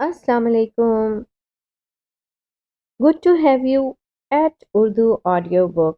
Assalamu alaikum. Good to have you at Urdu Audiobooks.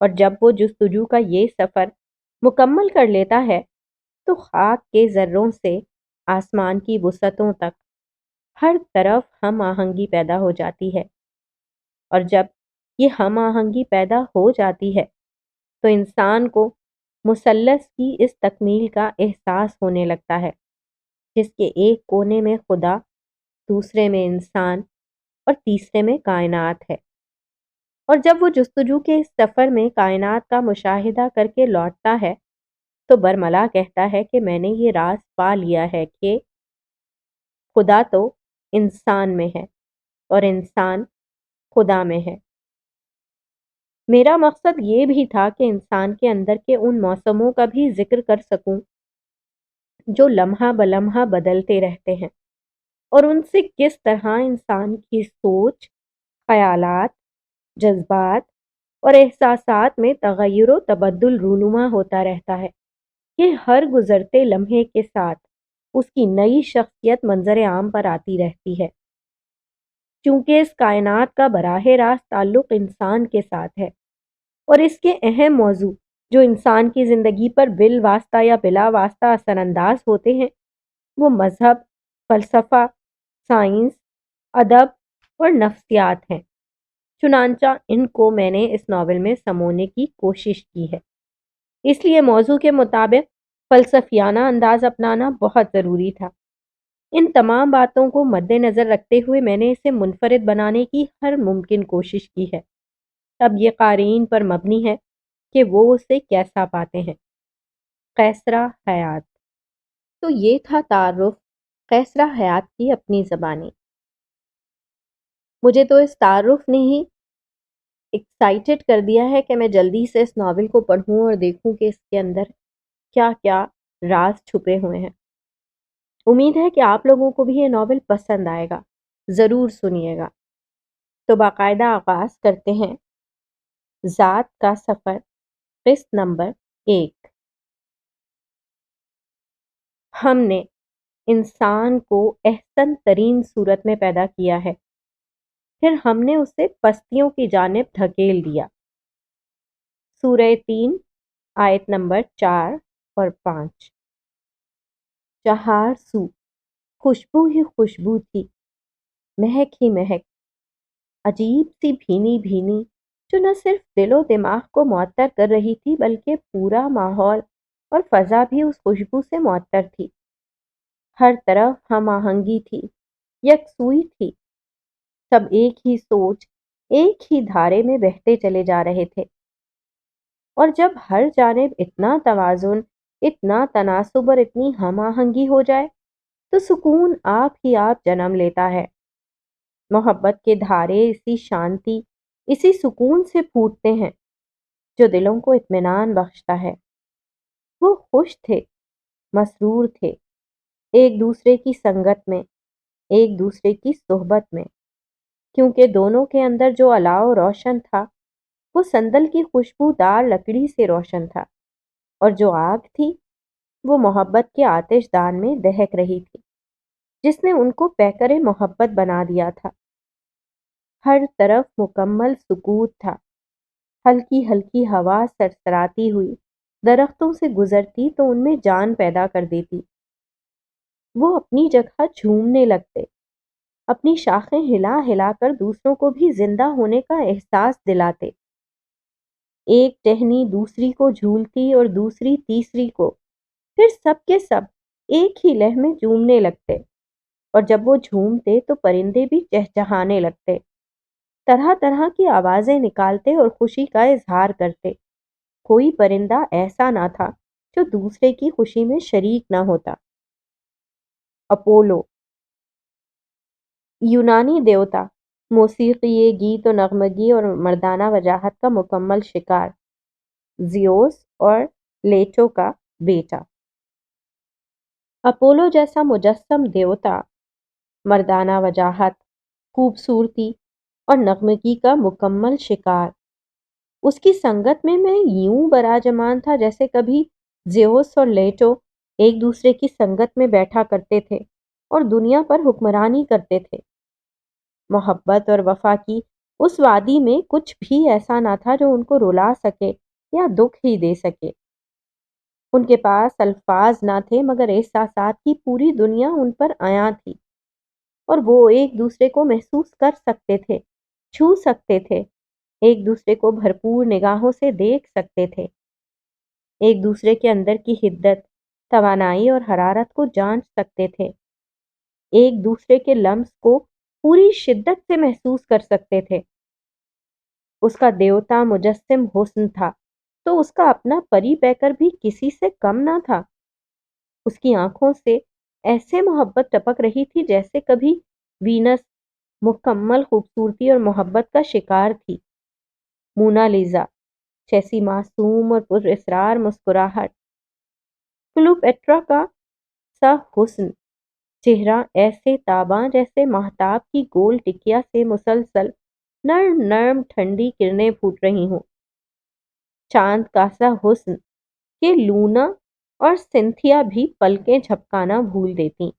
اور جب وہ جستجو کا یہ سفر مکمل کر لیتا ہے تو خاک کے ذروں سے آسمان کی وسعتوں تک ہر طرف ہم آہنگی پیدا ہو جاتی ہے، اور جب یہ ہم آہنگی پیدا ہو جاتی ہے تو انسان کو مثلث کی اس تکمیل کا احساس ہونے لگتا ہے، جس کے ایک کونے میں خدا، دوسرے میں انسان اور تیسرے میں کائنات ہے۔ اور جب وہ جستجو کے اس سفر میں کائنات کا مشاہدہ کر کے لوٹتا ہے تو برملا کہتا ہے کہ میں نے یہ راز پا لیا ہے کہ خدا تو انسان میں ہے اور انسان خدا میں ہے۔ میرا مقصد یہ بھی تھا کہ انسان کے اندر کے ان موسموں کا بھی ذکر کر سکوں جو لمحہ بلمحہ بدلتے رہتے ہیں، اور ان سے کس طرح انسان کی سوچ، خیالات، جذبات اور احساسات میں تغیر و تبدل رونما ہوتا رہتا ہے کہ ہر گزرتے لمحے کے ساتھ اس کی نئی شخصیت منظر عام پر آتی رہتی ہے۔ چونکہ اس کائنات کا براہ راست تعلق انسان کے ساتھ ہے اور اس کے اہم موضوع جو انسان کی زندگی پر بالواسطہ یا بلا واسطہ اثر انداز ہوتے ہیں وہ مذہب، فلسفہ، سائنس، ادب اور نفسیات ہیں، چنانچہ ان کو میں نے اس ناول میں سمونے کی کوشش کی ہے۔ اس لیے موضوع کے مطابق فلسفیانہ انداز اپنانا بہت ضروری تھا۔ ان تمام باتوں کو مد نظر رکھتے ہوئے میں نے اسے منفرد بنانے کی ہر ممکن کوشش کی ہے۔ اب یہ قارئین پر مبنی ہے کہ وہ اسے کیسا پاتے ہیں۔ قیصرہ حیات۔ تو یہ تھا تعارف قیصرہ حیات کی اپنی زبانی۔ مجھے تو اس تعارف نے ہی ایکسائٹڈ کر دیا ہے کہ میں جلدی سے اس ناول کو پڑھوں اور دیکھوں کہ اس کے اندر کیا کیا راز چھپے ہوئے ہیں۔ امید ہے کہ آپ لوگوں کو بھی یہ ناول پسند آئے گا، ضرور سنیے گا۔ تو باقاعدہ آغاز کرتے ہیں ذات کا سفر، قسط نمبر 1۔ ہم نے انسان کو احسن ترین صورت میں پیدا کیا ہے، پھر ہم نے اسے پستیوں کی جانب دھکیل دیا۔ سورہ 3 آیت نمبر 4 اور 5۔ چہار سو خوشبو ہی خوشبو تھی، مہک ہی مہک، عجیب سی بھینی بھینی، جو نہ صرف دل و دماغ کو معطر کر رہی تھی بلکہ پورا ماحول اور فضا بھی اس خوشبو سے معطر تھی۔ ہر طرف ہم آہنگی تھی، یکسوئی تھی، سب ایک ہی سوچ، ایک ہی دھارے میں بہتے چلے جا رہے تھے۔ اور جب ہر جانب اتنا توازن، اتنا تناسب اور اتنی ہم آہنگی ہو جائے تو سکون آپ ہی آپ جنم لیتا ہے۔ محبت کے دھارے اسی شانتی، اسی سکون سے پھوٹتے ہیں جو دلوں کو اطمینان بخشتا ہے۔ وہ خوش تھے، مسرور تھے، ایک دوسرے کی سنگت میں، ایک دوسرے کی صحبت میں، کیونکہ دونوں کے اندر جو الاؤ روشن تھا وہ صندل کی خوشبودار لکڑی سے روشن تھا، اور جو آگ تھی وہ محبت کے آتش دان میں دہک رہی تھی جس نے ان کو پیکر محبت بنا دیا تھا۔ ہر طرف مکمل سکوت تھا، ہلکی ہلکی ہوا سرسراتی ہوئی درختوں سے گزرتی تو ان میں جان پیدا کر دیتی۔ وہ اپنی جگہ جھومنے لگتے، اپنی شاخیں ہلا ہلا کر دوسروں کو بھی زندہ ہونے کا احساس دلاتے۔ ایک ٹہنی دوسری کو جھولتی اور دوسری تیسری کو، پھر سب کے سب ایک ہی لہ میں جھومنے لگتے، اور جب وہ جھومتے تو پرندے بھی چہچہانے لگتے، طرح طرح کی آوازیں نکالتے اور خوشی کا اظہار کرتے۔ کوئی پرندہ ایسا نہ تھا جو دوسرے کی خوشی میں شریک نہ ہوتا۔ اپولو، یونانی دیوتا، موسیقی، گیت و نغمگی اور مردانہ وجاہت کا مکمل شکار، زیوس اور لیٹو کا بیٹا۔ اپولو جیسا مجسم دیوتا مردانہ وجاہت، خوبصورتی اور نغمگی کا مکمل شکار، اس کی سنگت میں یوں براجمان تھا جیسے کبھی زیوس اور لیٹو ایک دوسرے کی سنگت میں بیٹھا کرتے تھے اور دنیا پر حکمرانی کرتے تھے۔ محبت اور وفا کی اس وادی میں کچھ بھی ایسا نہ تھا جو ان کو رلا سکے یا دکھ ہی دے سکے۔ ان کے پاس الفاظ نہ تھے مگر احساسات کی پوری دنیا ان پر عیاں تھی، اور وہ ایک دوسرے کو محسوس کر سکتے تھے، چھو سکتے تھے، ایک دوسرے کو بھرپور نگاہوں سے دیکھ سکتے تھے، ایک دوسرے کے اندر کی حدت، توانائی اور حرارت کو جانچ سکتے تھے، ایک دوسرے کے لمس کو پوری شدت سے محسوس کر سکتے تھے۔ اس کا دیوتا مجسم حسن تھا تو اس کا اپنا پری پیکر بھی کسی سے کم نہ تھا۔ اس کی آنکھوں سے ایسے محبت ٹپک رہی تھی جیسے کبھی وینس مکمل خوبصورتی اور محبت کا شکار تھی۔ مونالیزا جیسی معصوم اور پر اسرار مسکراہٹ، کلوپیٹرا کا سا حسن چہرہ ایسے تاباں جیسے ماہتاب کی گول ٹکیا سے مسلسل نرم نرم ٹھنڈی کرنیں پھوٹ رہی ہوں، چاند کا سا حسن کہ لونا اور سنتھیا بھی پلکیں جھپکانا بھول دیتی۔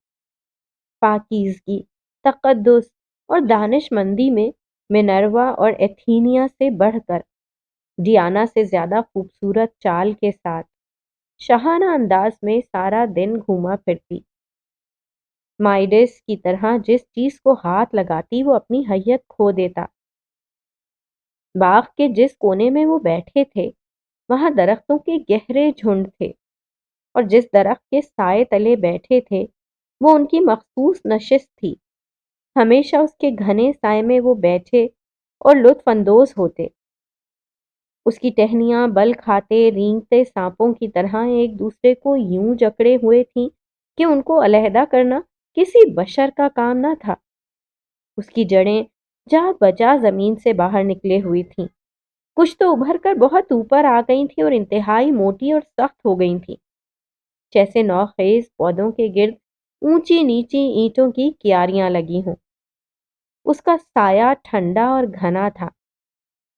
پاکیزگی، تقدس اور دانش مندی میں منروا اور ایتھینیا سے بڑھ کر، ڈیانا سے زیادہ خوبصورت چال کے ساتھ، شاہانہ انداز میں سارا دن گھوما پھرتی۔ مائڈس کی طرح جس چیز کو ہاتھ لگاتی وہ اپنی حیت کھو دیتا۔ باغ کے جس کونے میں وہ بیٹھے تھے وہاں درختوں کے گہرے جھنڈ تھے، اور جس درخت کے سائے تلے بیٹھے تھے وہ ان کی مخصوص نشست تھی۔ ہمیشہ اس کے گھنے سائے میں وہ بیٹھے اور لطف اندوز ہوتے۔ اس کی ٹہنیاں بل کھاتے رینگتے سانپوں کی طرح ایک دوسرے کو یوں جکڑے ہوئے تھیں کہ ان کو علیحدہ کرنا کسی بشر کا کام نہ تھا۔ اس کی جڑیں جا بجا زمین سے باہر نکلے ہوئی تھیں، کچھ تو ابھر کر بہت اوپر آ گئی تھیں اور انتہائی موٹی اور سخت ہو گئی تھیں، جیسے نوخیز پودوں کے گرد اونچی نیچی اینٹوں کی کیاریاں لگی ہوں۔ اس کا سایہ ٹھنڈا اور گھنا تھا،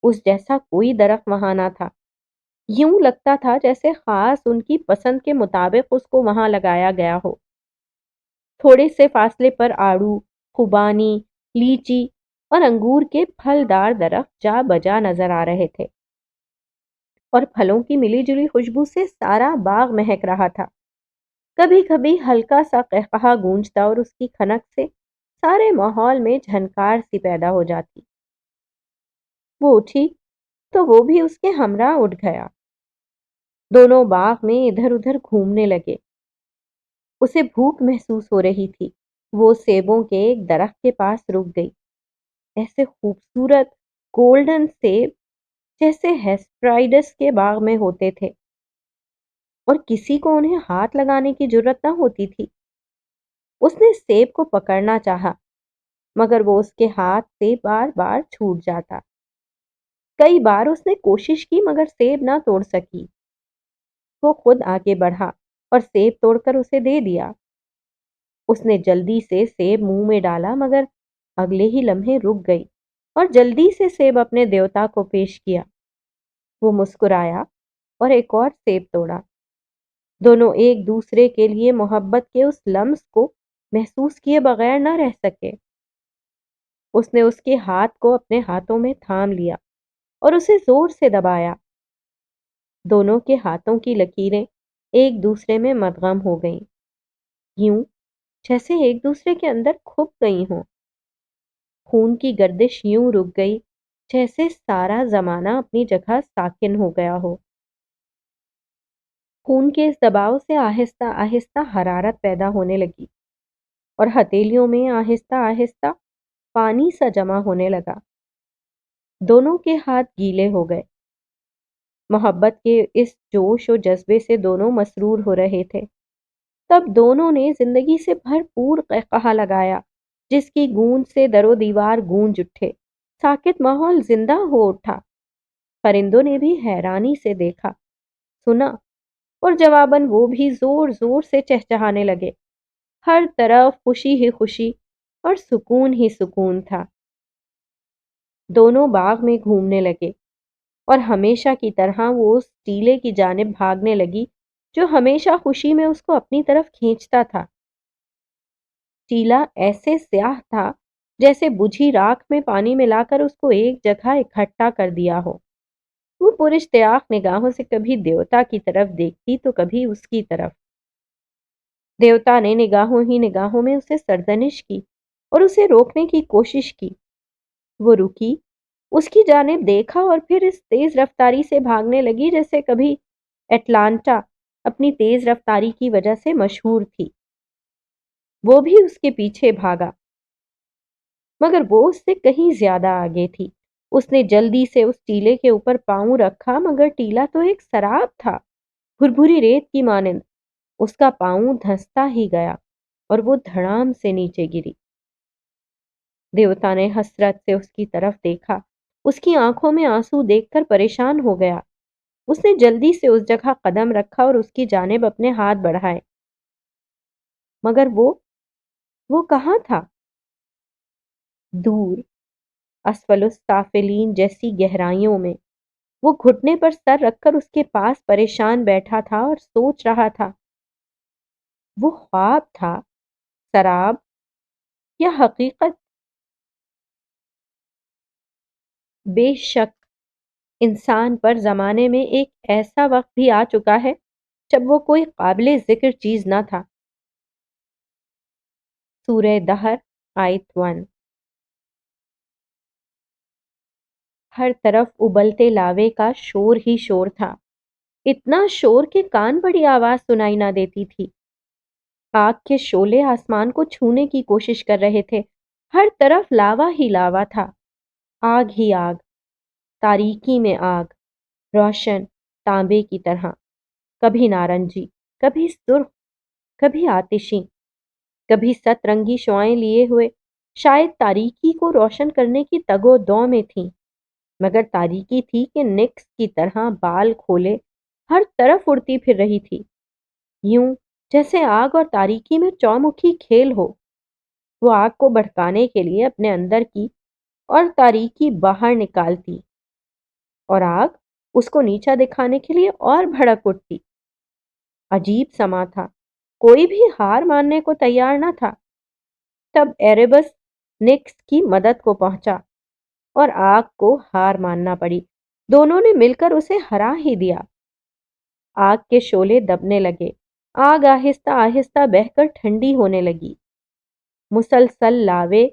اس جیسا کوئی درخت وہاں نہ تھا۔ یوں لگتا تھا جیسے خاص ان کی پسند کے مطابق اس کو وہاں لگایا گیا ہو۔ تھوڑے سے فاصلے پر آڑو، خوبانی، لیچی اور انگور کے پھلدار درخت جا بجا نظر آ رہے تھے، اور پھلوں کی ملی جلی خوشبو سے سارا باغ مہک رہا تھا۔ کبھی کبھی ہلکا سا قہقہا گونجتا اور اس کی کھنک سے سارے ماحول میں جھنکار سی پیدا ہو جاتی۔ وہ اٹھی تو وہ بھی اس کے ہمراہ اٹھ گیا۔ دونوں باغ میں ادھر ادھر گھومنے لگے۔ اسے بھوک محسوس ہو رہی تھی۔ وہ سیبوں کے ایک درخت کے پاس رک گئی۔ ایسے خوبصورت گولڈن سیب جیسے ہیسپرائڈس کے باغ میں ہوتے تھے، اور کسی کو انہیں ہاتھ لگانے کی جرت نہ ہوتی تھی۔ اس نے سیب کو پکڑنا چاہا مگر وہ اس کے ہاتھ سے بار بار چھوٹ جاتا۔ کئی بار اس نے کوشش کی مگر سیب نہ توڑ سکی۔ وہ خود آگے بڑھا اور سیب توڑ کر اسے دے دیا۔ اس نے جلدی سے سیب منہ میں ڈالا مگر اگلے ہی لمحے رک گئی اور جلدی سے سیب اپنے دیوتا کو پیش کیا۔ وہ مسکرایا اور ایک اور سیب توڑا۔ دونوں ایک دوسرے کے لیے محبت کے اس لمس کو محسوس کیے بغیر نہ رہ سکے۔ اس نے اس کے ہاتھ کو اپنے ہاتھوں میں تھام لیا اور اسے زور سے دبایا۔ دونوں کے ہاتھوں کی لکیریں ایک دوسرے میں مدغم ہو گئیں، یوں جیسے ایک دوسرے کے اندر کھپ گئی ہوں۔ خون کی گردش یوں رک گئی جیسے سارا زمانہ اپنی جگہ ساکن ہو گیا ہو۔ خون کے اس دباؤ سے آہستہ آہستہ حرارت پیدا ہونے لگی، اور ہتھیلیوں میں آہستہ آہستہ پانی سا جمع ہونے لگا۔ دونوں کے ہاتھ گیلے ہو گئے۔ محبت کے اس جوش و جذبے سے دونوں مسرور ہو رہے تھے۔ تب دونوں نے زندگی سے بھرپور قہقہا لگایا جس کی گونج سے در و دیوار گونج اٹھے۔ ساکت ماحول زندہ ہو اٹھا۔ پرندوں نے بھی حیرانی سے دیکھا، سنا، اور جواباً وہ بھی زور زور سے چہچہانے لگے۔ ہر طرف خوشی ہی خوشی اور سکون ہی سکون تھا۔ دونوں باغ میں گھومنے لگے، اور ہمیشہ کی طرح وہ اس ٹیلے کی جانب بھاگنے لگی جو ہمیشہ خوشی میں اس کو اپنی طرف کھینچتا تھا۔ ٹیلا ایسے سیاہ تھا جیسے بجھی راکھ میں پانی ملا کر اس کو ایک جگہ اکٹھا کر دیا ہو۔ وہ پراشتیاق نگاہوں سے کبھی دیوتا کی طرف دیکھتی تو کبھی اس کی طرف۔ دیوتا نے نگاہوں ہی نگاہوں میں اسے سرزنش کی اور اسے روکنے کی کوشش کی۔ وہ رکی، اس کی جانب دیکھا اور پھر اس تیز رفتاری سے بھاگنے لگی جیسے کبھی اٹلانٹا اپنی تیز رفتاری کی وجہ سے مشہور تھی۔ وہ بھی اس کے پیچھے بھاگا، مگر وہ اس سے کہیں زیادہ آگے تھی۔ اس نے جلدی سے اس ٹیلے کے اوپر پاؤں رکھا، مگر ٹیلا تو ایک سراب تھا، بھربھری ریت کی مانند۔ اس کا پاؤں دھنستا ہی گیا اور وہ دھڑام سے نیچے گری۔ دیوتا نے حسرت سے اس کی طرف دیکھا، اس کی آنکھوں میں آنسو دیکھ کر پریشان ہو گیا۔ اس نے جلدی سے اس جگہ قدم رکھا اور اس کی جانب اپنے ہاتھ بڑھائے، مگر وہ کہاں تھا؟ دور، اسفل السافلین جیسی گہرائیوں میں۔ وہ گھٹنے پر سر رکھ کر اس کے پاس پریشان بیٹھا تھا اور سوچ رہا تھا، وہ خواب تھا، سراب، یا حقیقت؟ بے شک انسان پر زمانے میں ایک ایسا وقت بھی آ چکا ہے جب وہ کوئی قابل ذکر چیز نہ تھا۔ سورہ دہر، آیت 1۔ ہر طرف ابلتے لاوے کا شور ہی شور تھا، اتنا شور کہ کان بڑی آواز سنائی نہ دیتی تھی۔ آگ کے شعلے آسمان کو چھونے کی کوشش کر رہے تھے، ہر طرف لاوا ہی لاوا تھا، آگ ہی آگ، تاریکی میں آگ، روشن تانبے کی طرح، کبھی نارنجی، کبھی سرخ، کبھی آتشی، کبھی ست رنگی شعاعیں لیے ہوئے، شاید تاریکی کو روشن کرنے کی تگ و دو میں تھیں، مگر تاریکی تھی کہ نکس کی طرح بال کھولے ہر طرف اڑتی پھر رہی تھی، یوں جیسے آگ اور تاریکی میں چومکھی کھیل ہو۔ وہ آگ کو بھڑکانے کے لیے اپنے اندر کی اور تاریکی باہر نکالتی، اور آگ اس کو نیچا دکھانے کے لیے اور بھڑک اٹھتی۔ عجیب سما تھا، کوئی بھی ہار ماننے کو تیار نہ تھا۔ تب ایریبس نکس کی مدد کو پہنچا اور آگ کو ہار ماننا پڑی، دونوں نے مل کر اسے ہرا ہی دیا۔ آگ کے شعلے دبنے لگے، آگ آہستہ آہستہ بہہ کر ٹھنڈی ہونے لگی۔ مسلسل لاوے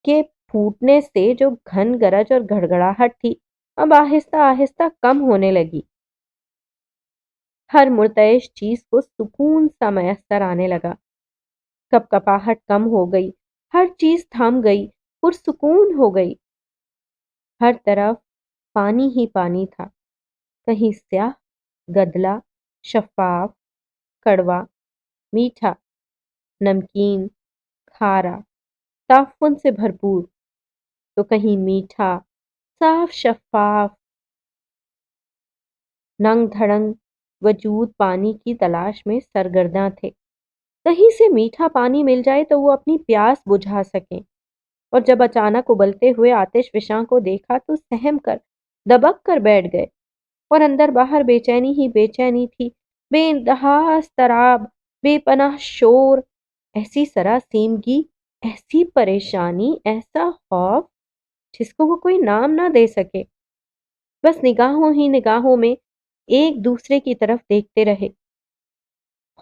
کے پھوٹنے سے جو گھن گرج اور گھڑگڑاہٹ تھی، اب آہستہ آہستہ کم ہونے لگی۔ ہر مرتعش چیز کو سکون سا میسر آنے لگا، کپ کپاہٹ کم ہو گئی، ہر چیز تھم گئی، پرسکون ہو گئی۔ ہر طرف پانی ہی پانی تھا، کہیں سیاہ، گدلا، شفاف، کڑوا، میٹھا، نمکین، کھارا، تعفن سے بھرپور، تو کہیں میٹھا، صاف شفاف، ننگ دھڑنگ وجود پانی کی تلاش میں سرگرداں تھے۔ کہیں سے میٹھا پانی مل جائے تو وہ اپنی پیاس بجھا سکیں، اور جب اچانک ابلتے ہوئے آتش فشاں کو دیکھا تو سہم کر دبک کر بیٹھ گئے، اور اندر باہر بے چینی ہی بے چینی تھی، بے انتہا اضطراب، بے پناہ شور، ایسی سراسیمگی، ایسی پریشانی، ایسا خوف جس کو وہ کوئی نام نہ دے سکے۔ بس نگاہوں ہی نگاہوں میں ایک دوسرے کی طرف دیکھتے رہے۔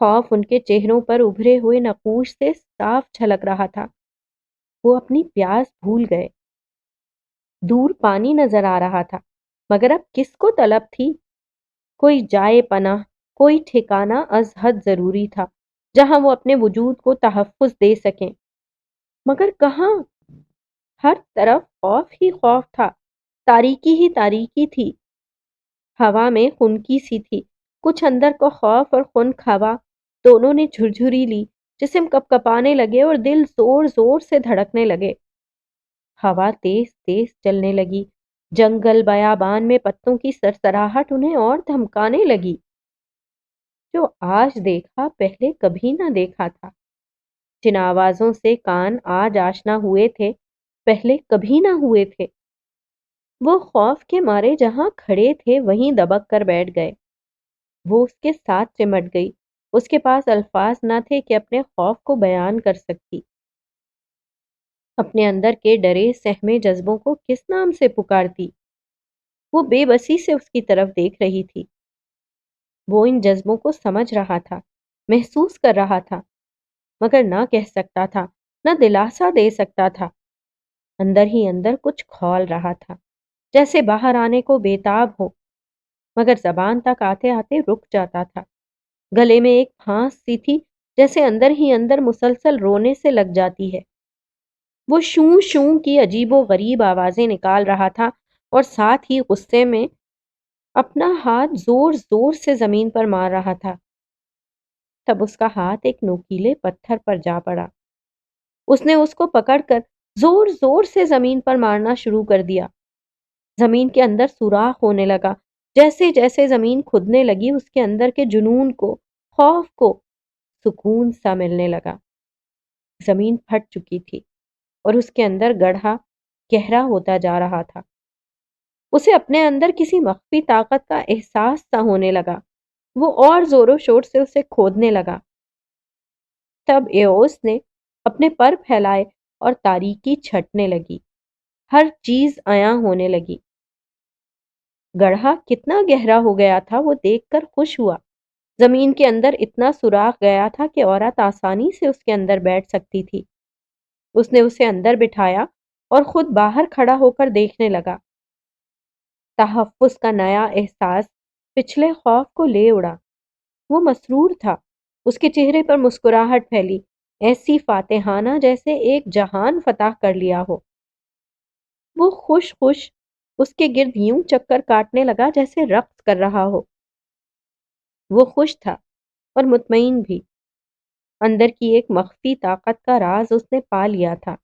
خوف ان کے چہروں پر ابھرے ہوئے نقوش سے صاف جھلک رہا تھا۔ وہ اپنی پیاس بھول گئے۔ دور پانی نظر آ رہا تھا، مگر اب کس کو طلب تھی؟ کوئی جائے پناہ، کوئی ٹھکانہ از حد ضروری تھا، جہاں وہ اپنے وجود کو تحفظ دے سکیں، مگر کہاں؟ ہر طرف خوف ہی خوف تھا، تاریکی ہی تاریکی تھی، ہوا میں خنکی سی تھی، کچھ اندر کو خوف اور خنک ہوا دونوں نے جھرجھری لی، جسم کپ کپانے لگے اور دل زور زور سے دھڑکنے لگے۔ ہوا تیز تیز چلنے لگی، جنگل بیابان میں پتوں کی سرسراہٹ انہیں اور دھمکانے لگی۔ جو آج دیکھا پہلے کبھی نہ دیکھا تھا، جن آوازوں سے کان آج آشنا ہوئے تھے پہلے کبھی نہ ہوئے تھے۔ وہ خوف کے مارے جہاں کھڑے تھے وہیں دبک کر بیٹھ گئے۔ وہ اس کے ساتھ چمٹ گئی، اس کے پاس الفاظ نہ تھے کہ اپنے خوف کو بیان کر سکتی۔ اپنے اندر کے ڈرے سہمے جذبوں کو کس نام سے پکارتی؟ وہ بے بسی سے اس کی طرف دیکھ رہی تھی۔ وہ ان جذبوں کو سمجھ رہا تھا، محسوس کر رہا تھا، مگر نہ کہہ سکتا تھا، نہ دلاسا دے سکتا تھا۔ اندر ہی اندر کچھ کھول رہا تھا، جیسے باہر آنے کو بےتاب ہو، مگر زبان تک آتے آتے رک جاتا تھا۔ گلے میں ایک پھانس سی تھی، جیسے اندر ہی اندر مسلسل رونے سے لگ جاتی ہے۔ وہ شوں شوں کی عجیب و غریب آوازیں نکال رہا تھا اور ساتھ ہی غصے میں اپنا ہاتھ زور زور سے زمین پر مار رہا تھا۔ تب اس کا ہاتھ ایک نوکیلے پتھر پر جا پڑا۔ اس نے اس کو پکڑ کر زور زور سے زمین پر مارنا شروع کر دیا۔ زمین کے اندر سوراخ ہونے لگا۔ جیسے جیسے زمین کھدنے لگی، اس کے اندر کے جنون کو، خوف کو سکون سا ملنے لگا۔ زمین پھٹ چکی تھی اور اس کے اندر گڑھا گہرا ہوتا جا رہا تھا۔ اسے اپنے اندر کسی مخفی طاقت کا احساس سا ہونے لگا۔ وہ اور زور و شور سے اسے کھودنے لگا۔ تب ایوس نے اپنے پر پھیلائے اور تاریکی چھٹنے لگی۔ ہر چیز عیاں ہونے لگی۔ گڑھا کتنا گہرا ہو گیا تھا وہ دیکھ کر خوش ہوا۔ زمین کے اندر اتنا سوراخ گیا تھا کہ عورت آسانی سے اس کے اندر بیٹھ سکتی تھی۔ اس نے اسے اندر بٹھایا اور خود باہر کھڑا ہو کر دیکھنے لگا۔ تحفظ کا نیا احساس پچھلے خوف کو لے اڑا۔ وہ مسرور تھا۔ اس کے چہرے پر مسکراہٹ پھیلی، ایسی فاتحانہ جیسے ایک جہان فتح کر لیا ہو۔ وہ خوش خوش اس کے گرد یوں چکر کاٹنے لگا جیسے رقص کر رہا ہو۔ وہ خوش تھا اور مطمئن بھی۔ اندر کی ایک مخفی طاقت کا راز اس نے پا لیا تھا۔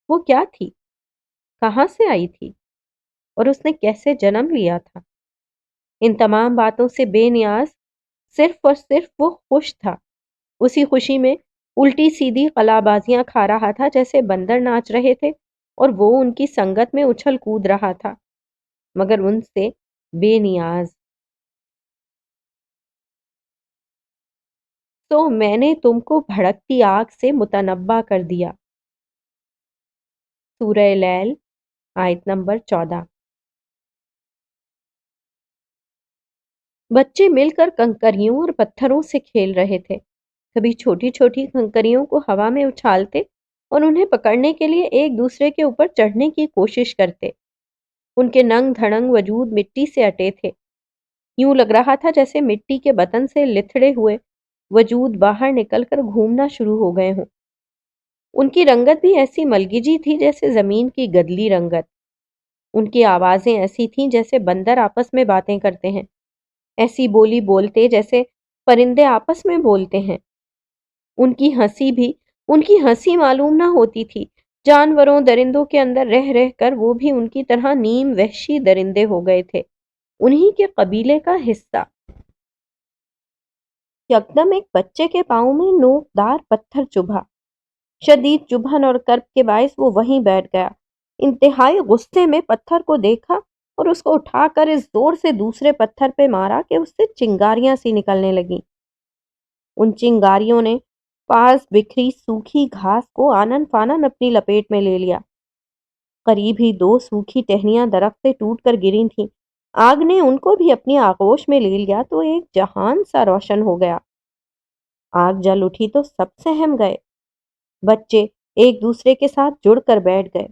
وہ کیا تھی؟ کہاں سے آئی تھی؟ اور اس نے کیسے جنم لیا تھا؟ ان تمام باتوں سے بے نیاز صرف اور صرف وہ خوش تھا۔ اسی خوشی میں الٹی سیدھی قلابازیاں کھا رہا تھا جیسے بندر ناچ رہے تھے، اور وہ ان کی سنگت میں اچھل کود رہا تھا، مگر ان سے بے نیاز۔ تو میں نے تم کو بھڑکتی آگ سے متنبع کر دیا۔ سورہ لیل، آیت نمبر 14۔ بچے مل کر کنکریوں اور پتھروں سے کھیل رہے تھے۔ کبھی چھوٹی چھوٹی کنکریوں کو ہوا میں اچھالتے اور انہیں پکڑنے کے لیے ایک دوسرے کے اوپر چڑھنے کی کوشش کرتے۔ ان کے ننگ دھڑنگ وجود مٹی سے اٹے تھے۔ یوں لگ رہا تھا جیسے مٹی کے بطن سے لتھڑے ہوئے وجود باہر نکل کر گھومنا شروع ہو گئے ہوں۔ ان کی رنگت بھی ایسی ملگجی تھی جیسے زمین کی گدلی رنگت۔ ان کی آوازیں ایسی تھیں جیسے بندر آپس میں باتیں کرتے ہیں، ایسی بولی بولتے جیسے پرندے آپس میں بولتے ہیں۔ ان کی ہنسی بھی ان کی ہنسی معلوم نہ ہوتی تھی۔ جانوروں درندوں کے اندر رہ رہ کر وہ بھی ان کی طرح نیم وحشی درندے ہو گئے تھے، انہی کے قبیلے کا حصہ۔ یکدم ایک بچے کے پاؤں میں نوکدار پتھر چبھا۔ شدید چبھن اور کرب کے باعث وہ وہیں بیٹھ گیا۔ انتہائی غصے میں پتھر کو دیکھا اور اس کو اٹھا کر اس زور سے دوسرے پتھر پہ مارا کہ اس سے چنگاریاں سی نکلنے لگیں۔ ان چنگاریوں نے پاس بکھری سوکھی گھاس کو آنن فانن اپنی لپیٹ میں لے لیا۔ قریب ہی 2 سوکھی ٹہنیاں درخت سے ٹوٹ کر گری تھیں۔ آگ نے ان کو بھی اپنی آغوش میں لے لیا تو ایک جہان سا روشن ہو گیا۔ آگ جل اٹھی تو سب سہم گئے۔ بچے ایک دوسرے کے ساتھ جڑ کر بیٹھ گئے۔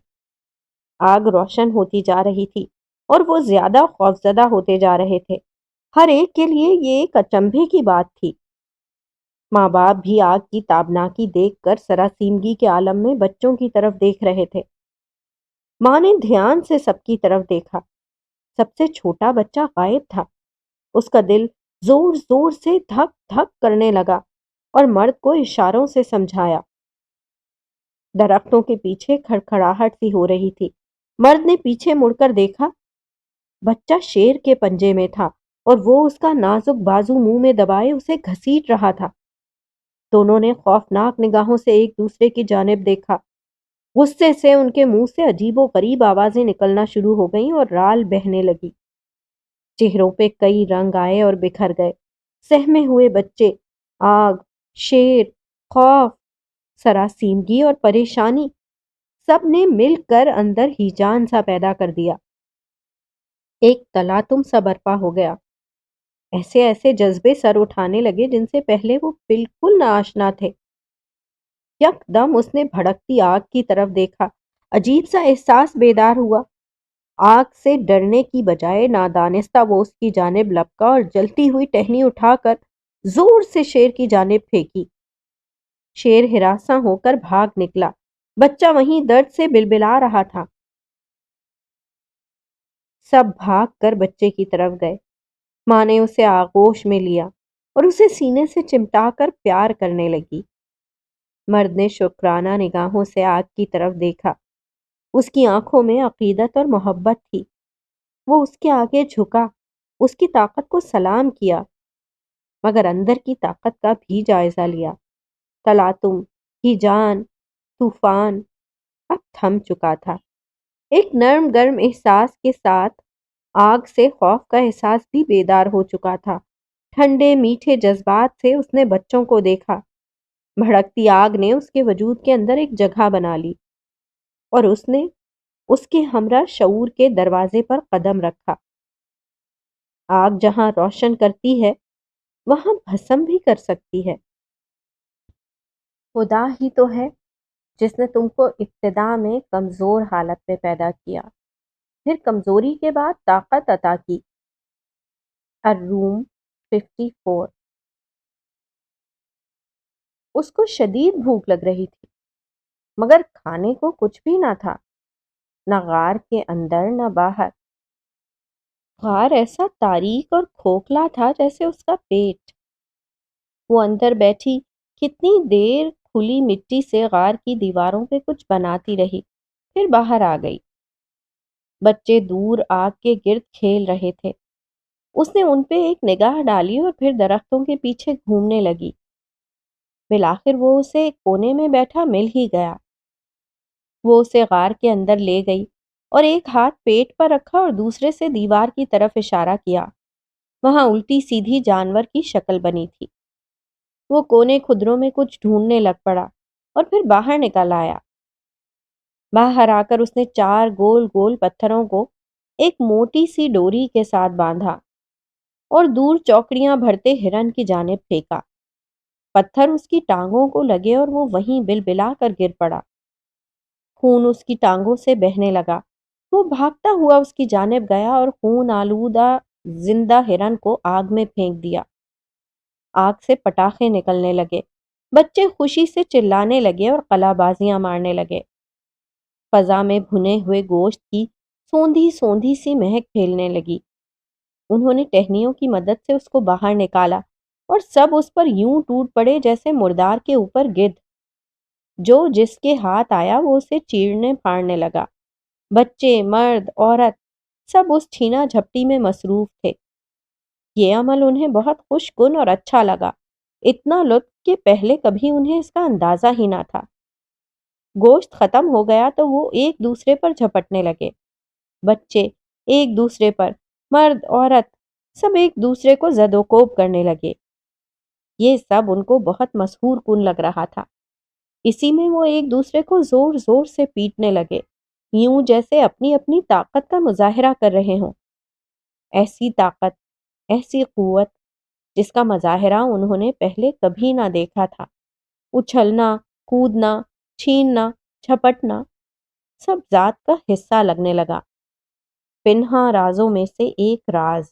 آگ روشن ہوتی جا رہی تھی اور وہ زیادہ خوفزدہ ہوتے جا رہے تھے۔ ہر ایک کے لیے یہ ایک اچنبھے کی بات تھی۔ ماں باپ بھی آگ کی تابناکی دیکھ کر سراسیمگی کے عالم میں بچوں کی طرف دیکھ رہے تھے۔ ماں نے دھیان سے سب کی طرف دیکھا۔ سب سے چھوٹا بچہ غائب تھا۔ اس کا دل زور زور سے دھک دھک کرنے لگا اور مرد کو اشاروں سے سمجھایا۔ درختوں کے پیچھے کھڑکھڑاہٹ سی ہو رہی تھی۔ مرد نے پیچھے مڑ کر دیکھا۔ بچہ شیر کے پنجے میں تھا اور وہ اس کا نازک بازو منہ میں دبائے اسے گھسیٹ رہا تھا۔ دونوں نے خوفناک نگاہوں سے ایک دوسرے کی جانب دیکھا۔ غصے سے ان کے منہ سے عجیب و غریب آوازیں نکلنا شروع ہو گئیں اور رال بہنے لگی۔ چہروں پہ کئی رنگ آئے اور بکھر گئے۔ سہمے ہوئے بچے، آگ، شیر، خوف، سراسیمگی اور پریشانی سب نے مل کر اندر ہی جان سا پیدا کر دیا۔ ایک تلاتم سا برپا ہو گیا۔ ایسے ایسے جذبے سر اٹھانے لگے جن سے پہلے وہ بالکل نہ آشنا تھے۔ یک دم اس نے بھڑکتی آگ کی طرف دیکھا۔ عجیب سا احساس بیدار ہوا۔ آگ سے ڈرنے کی بجائے نادانستہ وہ اس کی جانب لپکا اور جلتی ہوئی ٹہنی اٹھا کر زور سے شیر کی جانب پھینکی۔ شیر ہراساں ہو کر بھاگ نکلا۔ بچہ وہیں درد سے بلبلا رہا تھا۔ سب بھاگ کر بچے کی طرف گئے۔ ماں نے اسے آغوش میں لیا اور اسے سینے سے چمٹا کر پیار کرنے لگی۔ مرد نے شکرانہ نگاہوں سے آگ کی طرف دیکھا۔ اس کی آنکھوں میں عقیدت اور محبت تھی۔ وہ اس کے آگے جھکا، اس کی طاقت کو سلام کیا، مگر اندر کی طاقت کا بھی جائزہ لیا۔ تلاتم، ہیجان، طوفان اب تھم چکا تھا۔ ایک نرم گرم احساس کے ساتھ آگ سے خوف کا احساس بھی بیدار ہو چکا تھا۔ ٹھنڈے میٹھے جذبات سے اس نے بچوں کو دیکھا۔ بھڑکتی آگ نے اس کے وجود کے اندر ایک جگہ بنا لی اور اس نے اس کے ہمراہ شعور کے دروازے پر قدم رکھا۔ آگ جہاں روشن کرتی ہے وہاں بھسم بھی کر سکتی ہے۔ خدا ہی تو ہے جس نے تم کو ابتدا میں کمزور حالت میں پیدا کیا، پھر کمزوری کے بعد طاقت عطا کی۔ الروم 54۔ اس کو شدید بھوک لگ رہی تھی مگر کھانے کو کچھ بھی نہ تھا، نہ غار کے اندر نہ باہر۔ غار ایسا تاریک اور کھوکھلا تھا جیسے اس کا پیٹ۔ وہ اندر بیٹھی کتنی دیر کھلی مٹی سے غار کی دیواروں پہ کچھ بناتی رہی، پھر باہر آ گئی۔ بچے دور آگ کے گرد کھیل رہے تھے۔ اس نے ان پہ ایک نگاہ ڈالی اور پھر درختوں کے پیچھے گھومنے لگی۔ بالآخر وہ اسے کونے میں بیٹھا مل ہی گیا۔ وہ اسے غار کے اندر لے گئی اور ایک ہاتھ پیٹ پر رکھا اور دوسرے سے دیوار کی طرف اشارہ کیا۔ وہاں الٹی سیدھی جانور کی شکل بنی تھی۔ وہ کونے کھدروں میں کچھ ڈھونڈنے لگ پڑا اور پھر باہر نکل آیا۔ باہر آ کر اس نے 4 گول گول پتھروں کو ایک موٹی سی ڈوری کے ساتھ باندھا اور دور چوکڑیاں بھرتے ہرن کی جانب پھینکا۔ پتھر اس کی ٹانگوں کو لگے اور وہ وہیں بلبلا کر گر پڑا۔ خون اس کی ٹانگوں سے بہنے لگا۔ وہ بھاگتا ہوا اس کی جانب گیا اور خون آلودہ زندہ ہرن کو آگ میں پھینک دیا۔ آگ سے پٹاخے نکلنے لگے۔ بچے خوشی سے چلانے لگے اور قلا بازیاں مارنے لگے۔ فضا میں بھنے ہوئے گوشت کی سوندھی سوندھی سی مہک پھیلنے لگی۔ انہوں نے ٹہنیوں کی مدد سے اس کو باہر نکالا اور سب اس پر یوں ٹوٹ پڑے جیسے مردار کے اوپر گدھ۔ جو جس کے ہاتھ آیا وہ اسے چیرنے پھاڑنے لگا۔ بچے، مرد، عورت سب اس چھینا جھپٹی میں مصروف تھے۔ یہ عمل انہیں بہت خوش کن اور اچھا لگا، اتنا لطف کہ پہلے کبھی انہیں اس کا اندازہ ہی نہ تھا۔ گوشت ختم ہو گیا تو وہ ایک دوسرے پر جھپٹنے لگے۔ بچے ایک دوسرے پر، مرد، عورت سب ایک دوسرے کو زد و کوب کرنے لگے۔ یہ سب ان کو بہت مسحور کن لگ رہا تھا۔ اسی میں وہ ایک دوسرے کو زور زور سے پیٹنے لگے، یوں جیسے اپنی اپنی طاقت کا مظاہرہ کر رہے ہوں۔ ایسی طاقت، ایسی قوت جس کا مظاہرہ انہوں نے پہلے کبھی نہ دیکھا تھا۔ اچھلنا، کودنا، چھیننا، جھپٹنا سب ذات کا حصہ لگنے لگا۔ پنہاں رازوں میں سے ایک راز